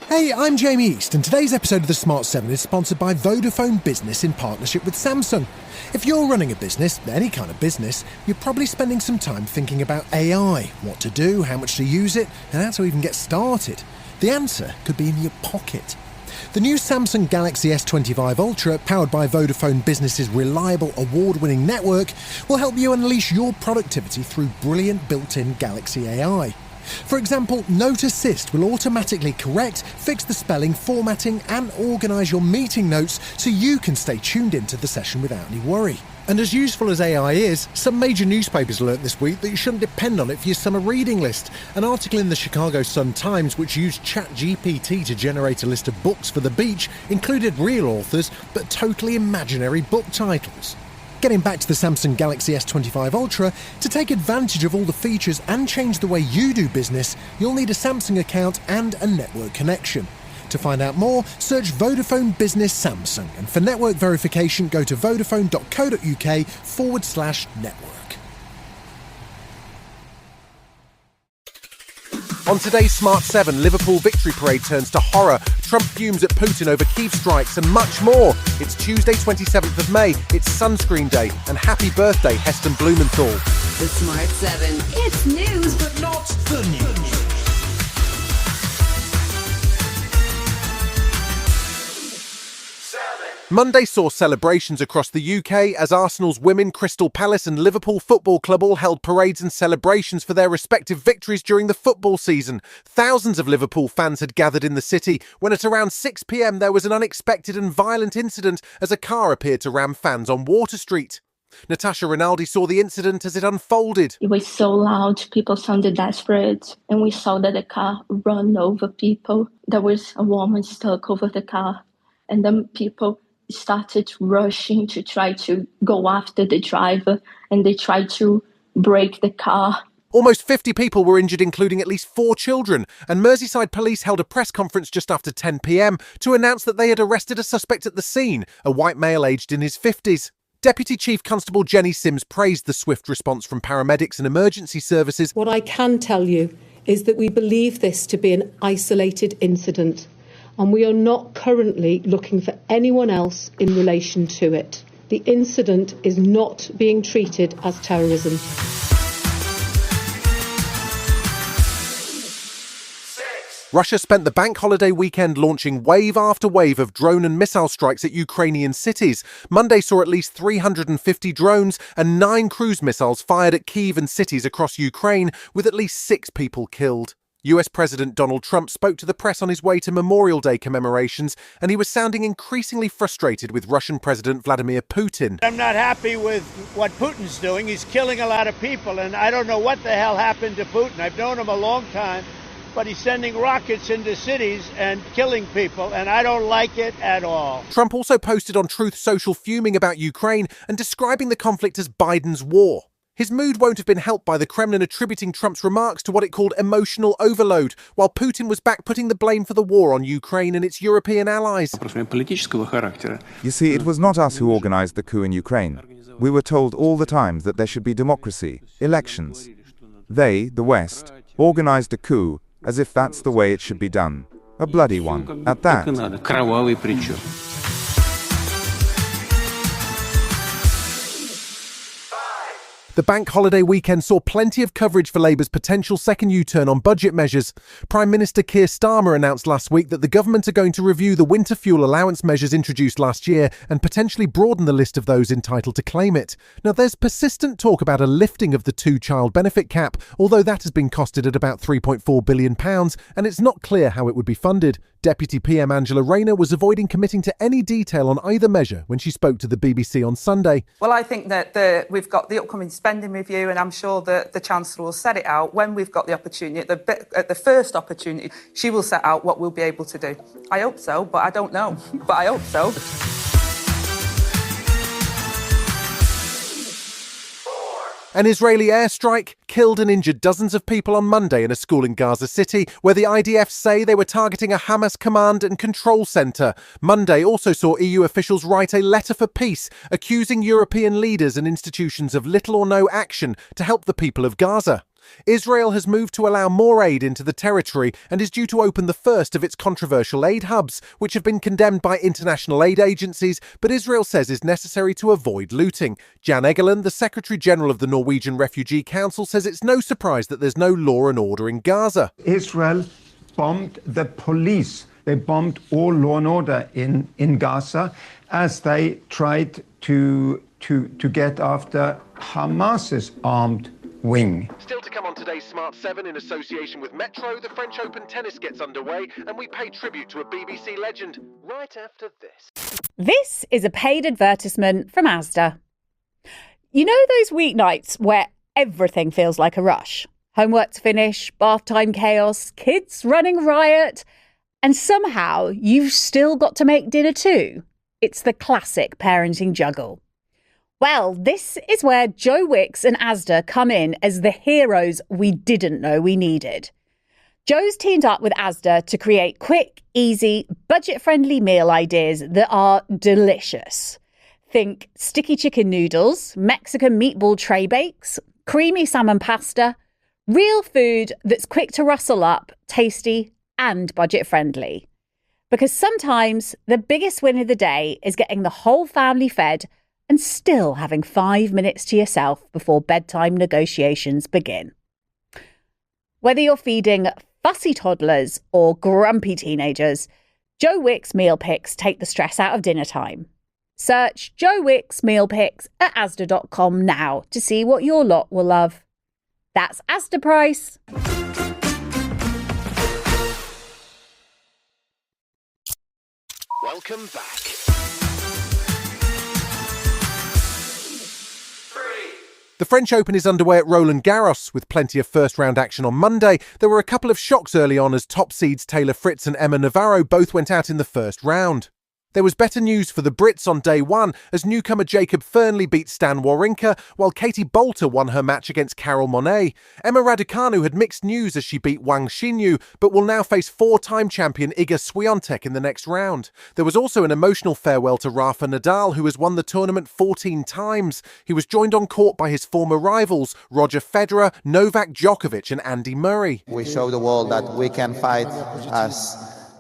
Hey, I'm Jamie East, and today's episode of The Smart 7 is sponsored by Vodafone Business in partnership with Samsung. If you're running a business, any kind of business, you're probably spending some time thinking about AI, what to do, how much to use it, and how to even get started. The answer could be in your pocket. The new Samsung Galaxy S25 Ultra, powered by Vodafone Business's reliable, award-winning network, will help you unleash your productivity through brilliant built-in Galaxy AI. For example, Note Assist will automatically correct, fix the spelling, formatting and organise your meeting notes so you can stay tuned into the session without any worry. And as useful as AI is, some major newspapers learnt this week that you shouldn't depend on it for your summer reading list. An article in the Chicago Sun-Times, which used ChatGPT to generate a list of books for the beach, included real authors but totally imaginary book titles. Getting back to the Samsung Galaxy S25 Ultra, to take advantage of all the features and change the way you do business, you'll need a Samsung account and a network connection. To find out more, search Vodafone Business Samsung, and for network verification, go to vodafone.co.uk/network. On today's Smart 7, Liverpool victory parade turns to horror, Trump fumes at Putin over Kyiv strikes and much more. It's Tuesday 27th of May, it's Sunscreen Day, and happy birthday Heston Blumenthal. The Smart 7, it's news but not the news. Monday saw celebrations across the UK as Arsenal's women, Crystal Palace and Liverpool Football Club all held parades and celebrations for their respective victories during the football season. Thousands of Liverpool fans had gathered in the city when at around 6 p.m. there was an unexpected and violent incident as a car appeared to ram fans on Water Street. Natasha Rinaldi saw the incident as it unfolded. It was so loud, people sounded desperate, and we saw that the car ran over people. There was a woman stuck over the car, and then people started rushing to try to go after the driver, and they tried to break the car. Almost 50 people were injured, including at least 4 children, and Merseyside police held a press conference just after 10 p.m. to announce that they had arrested a suspect at the scene, a white male aged in his 50s. Deputy Chief Constable Jenny Sims praised the swift response from paramedics and emergency services. What I can tell you is that we believe this to be an isolated incident, and we are not currently looking for anyone else in relation to it. The incident is not being treated as terrorism. Russia spent the bank holiday weekend launching wave after wave of drone and missile strikes at Ukrainian cities. Monday saw at least 350 drones and 9 cruise missiles fired at Kyiv and cities across Ukraine, with at least 6 people killed. US President Donald Trump spoke to the press on his way to Memorial Day commemorations, and he was sounding increasingly frustrated with Russian President Vladimir Putin. I'm not happy with what Putin's doing. He's killing a lot of people, and I don't know what the hell happened to Putin. I've known him a long time, but he's sending rockets into cities and killing people, and I don't like it at all. Trump also posted on Truth Social fuming about Ukraine and describing the conflict as Biden's war. His mood won't have been helped by the Kremlin attributing Trump's remarks to what it called emotional overload, while Putin was back putting the blame for the war on Ukraine and its European allies. You see, it was not us who organized the coup in Ukraine. We were told all the time that there should be democracy, elections. They, the West, organized a coup as if that's the way it should be done. A bloody one, at that. The bank holiday weekend saw plenty of coverage for Labour's potential second U-turn on budget measures. Prime Minister Keir Starmer announced last week that the government are going to review the winter fuel allowance measures introduced last year and potentially broaden the list of those entitled to claim it. Now, there's persistent talk about a lifting of the 2-child benefit cap, although that has been costed at about £3.4 billion, and it's not clear how it would be funded. Deputy PM Angela Rayner was avoiding committing to any detail on either measure when she spoke to the BBC on Sunday. Well, I think that we've got the upcoming spending review, and I'm sure that the Chancellor will set it out when we've got the opportunity. At the first opportunity, she will set out what we'll be able to do. I hope so, but I don't know. But I hope so. An Israeli airstrike killed and injured dozens of people on Monday in a school in Gaza City, where the IDF say they were targeting a Hamas command and control centre. Monday also saw EU officials write a letter for peace, accusing European leaders and institutions of little or no action to help the people of Gaza. Israel has moved to allow more aid into the territory and is due to open the first of its controversial aid hubs, which have been condemned by international aid agencies, but Israel says is necessary to avoid looting. Jan Egeland, the Secretary-General of the Norwegian Refugee Council, says it's no surprise that there's no law and order in Gaza. Israel bombed the police. They bombed all law and order in Gaza as they tried to get after Hamas's armed wing. Still to come on today's Smart 7 in association with Metro, the French Open tennis gets underway and we pay tribute to a BBC legend right after this. This is a paid advertisement from Asda. You know those weeknights where everything feels like a rush? Homework to finish, bath time chaos, kids running riot, and somehow you've still got to make dinner too. It's the classic parenting juggle. Well, this is where Joe Wicks and Asda come in as the heroes we didn't know we needed. Joe's teamed up with Asda to create quick, easy, budget-friendly meal ideas that are delicious. Think sticky chicken noodles, Mexican meatball tray bakes, creamy salmon pasta, real food that's quick to rustle up, tasty and budget-friendly. Because sometimes the biggest win of the day is getting the whole family fed and still having 5 minutes to yourself before bedtime negotiations begin. Whether you're feeding fussy toddlers or grumpy teenagers, Joe Wicks meal picks take the stress out of dinner time. Search Joe Wicks meal picks at asda.com now to see what your lot will love. That's Asda price. Welcome back. The French Open is underway at Roland Garros, with plenty of first-round action on Monday. There were a couple of shocks early on as top seeds Taylor Fritz and Emma Navarro both went out in the first round. There was better news for the Brits on day one as newcomer Jacob Fernley beat Stan Wawrinka, while Katie Boulter won her match against Carol Monet. Emma Raducanu had mixed news as she beat Wang Xinyu, but will now face four-time champion Iga Swiatek in the next round. There was also an emotional farewell to Rafa Nadal, who has won the tournament 14 times. He was joined on court by his former rivals, Roger Federer, Novak Djokovic and Andy Murray. We show the world that we can fight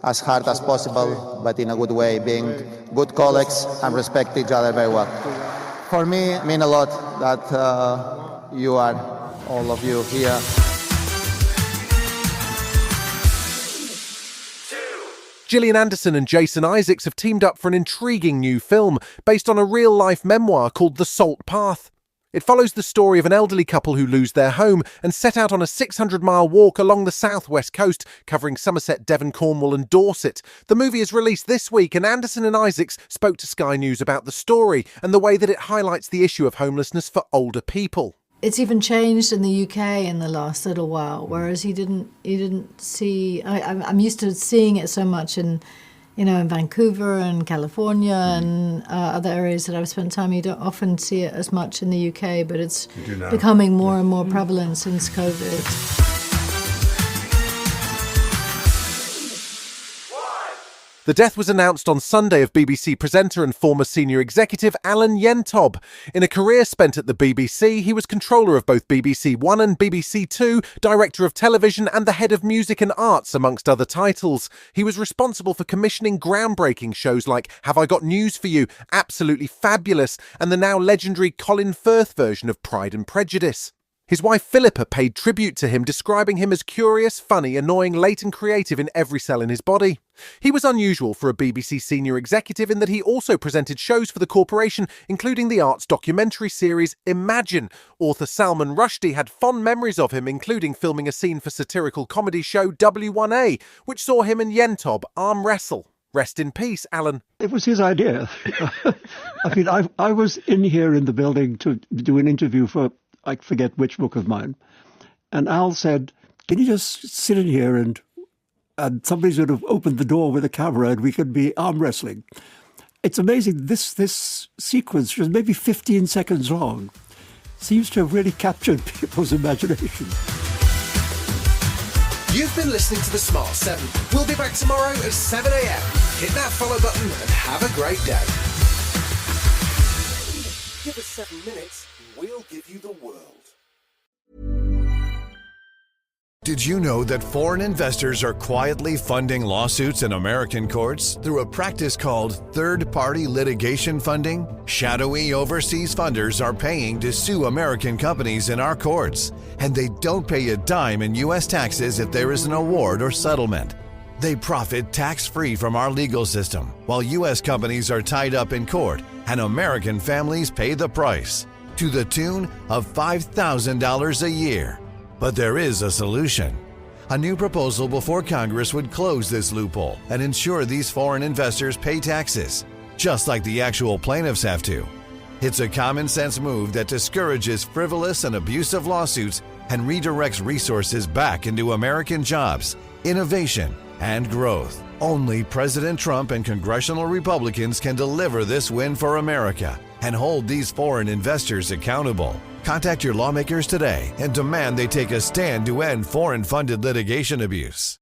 as hard as possible, but in a good way, being good colleagues and respect each other very well. For me, it means a lot that you are, all of you here. Gillian Anderson and Jason Isaacs have teamed up for an intriguing new film based on a real-life memoir called The Salt Path. It follows the story of an elderly couple who lose their home and set out on a 600-mile walk along the southwest coast, covering Somerset, Devon, Cornwall and Dorset. The movie is released this week, and Anderson and Isaacs spoke to Sky News about the story and the way that it highlights the issue of homelessness for older people. It's even changed in the UK in the last little while, whereas you didn't see. I'm used to seeing it so much in Vancouver and California and other areas that I've spent time. You don't often see it as much in the UK, but it's becoming more and more prevalent since COVID. The death was announced on Sunday of BBC presenter and former senior executive Alan Yentob. In a career spent at the BBC, he was controller of both BBC One and BBC Two, director of television and the head of music and arts, amongst other titles. He was responsible for commissioning groundbreaking shows like Have I Got News For You, Absolutely Fabulous, and the now legendary Colin Firth version of Pride and Prejudice. His wife Philippa paid tribute to him, describing him as curious, funny, annoying, late and creative in every cell in his body. He was unusual for a BBC senior executive in that he also presented shows for the corporation, including the arts documentary series Imagine. Author Salman Rushdie had fond memories of him, including filming a scene for satirical comedy show W1A, which saw him and Yentob arm wrestle. Rest in peace, Alan. It was his idea. I mean, I was in here in the building to do an interview for I forget which book of mine. And Al said, can you just sit in here and somebody sort of opened the door with a camera and we could be arm wrestling. It's amazing. This sequence was maybe 15 seconds long. Seems to have really captured people's imagination. You've been listening to The Smart 7. We'll be back tomorrow at 7 a.m. Hit that follow button and have a great day. Give us 7 minutes. We'll give you the world. Did you know that foreign investors are quietly funding lawsuits in American courts through a practice called third-party litigation funding? Shadowy overseas funders are paying to sue American companies in our courts, and they don't pay a dime in U.S. taxes if there is an award or settlement. They profit tax-free from our legal system, while U.S. companies are tied up in court, and American families pay the price, to the tune of $5,000 a year. But there is a solution. A new proposal before Congress would close this loophole and ensure these foreign investors pay taxes, just like the actual plaintiffs have to. It's a common sense move that discourages frivolous and abusive lawsuits and redirects resources back into American jobs, innovation, and growth. Only President Trump and congressional Republicans can deliver this win for America and hold these foreign investors accountable. Contact your lawmakers today and demand they take a stand to end foreign-funded litigation abuse.